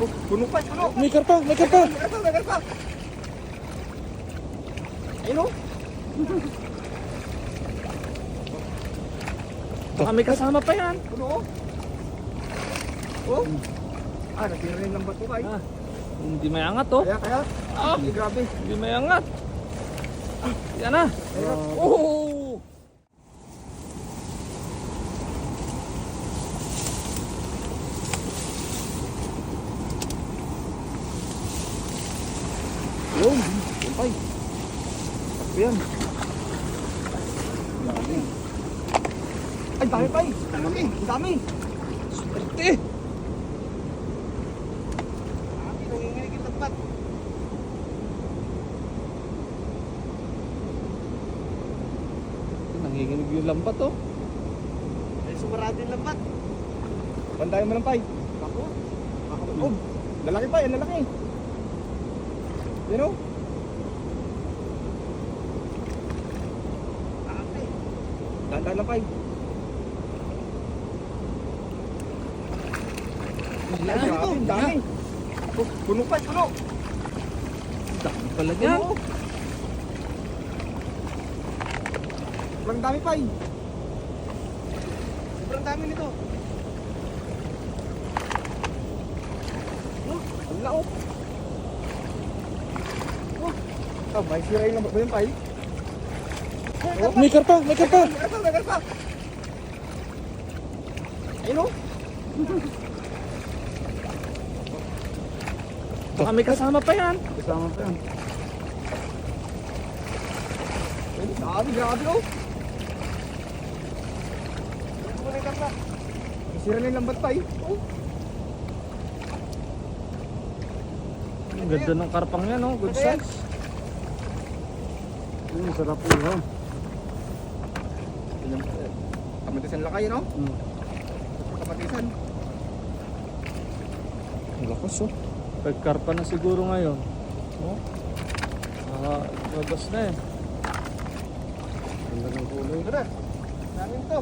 Oh, puno pa, puno. May karpa, may karpa. May karpa. Ayun o. Baka may kasama pa yan. Puno o. Oh. Ah, natira rin ng bato kay. Ah, hindi may angat oh. Kaya. Ah, Hindi, grabe. hindi may angat. Yan na. Oh! Yun. Yun pa. Sakto yan. Dami. Ay, dami pa. Dami. Dami. Swerte. Dami. Nanginginig yung lambat. Nanginginig yung lambat oh. Ay, sumarado yung lambat. Bandayan mo lang, Pai. Ako. Oh, lalaki pa. Yan, lalaki. Yan o. Dami. Dahan-dahan lang, Pai. Yan. Dami, dami. Oh, puno pa, puno. Dami pala yan. Puno. Sobrang dami, Pai. Sobrang dami nito. Ang laok. Oh, may sira yung lambat ba yun, Pai? Oh, May karpa, may karpa. may karpa. Ayun o. Baka may kasama pa yan. Kasama pa yan. Grabe, grabe o. Sira na yung lambat, Pai. Oh. Ang ganda ng karpang yan oh. Good Ayan. size. Sarap po yun. Kamatisan lakay, no? Kamatisan. Ang lakas oh. Pagkarpa na siguro ngayon. Oh. Labas na eh. Ganda ng kulay. Tara. Namin to.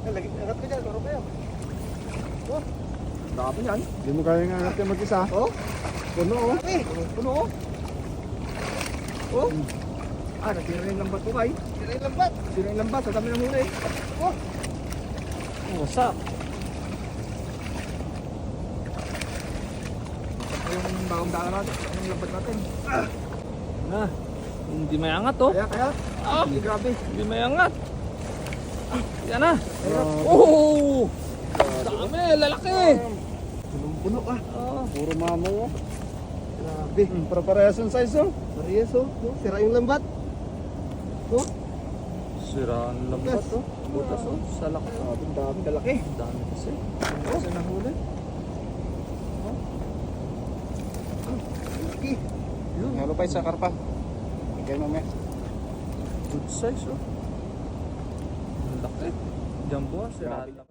Lagi, angat ka dyan. Laro kayo. Oh. Dami yan. Hindi mo kaya nga natin mag-isa. Oh. Puno oh. Dami. Puno, oh. Oh. Ah, natira rin lambat ko, Pai. Sira yung lambat. Sira yung lambat. Sa dami ng huli. Oh. Wasak. Ito yung bagong daan natin. Yung lambat natin. Ah. Na. Hindi may angat oh. Kaya. Ah, Hindi, grabe. hindi may angat. Yan na. Kaya. Oh! Dami, lalaki. Punong-puno, ah. Oh. Puro mamaw oh. Grabe. Para-parehas ang size oh. Marias, oh. Sira yung lambat. Oh. Siraan lambat oh. Butas, oh. Sa laki. Dami, dami, dalaki. Dami kasi. Kasi nahuli. Laki. Yun. Nalupay sa karpa. Ikay mamaya. Good size oh. Ang laki. Jumbo, siraan lang.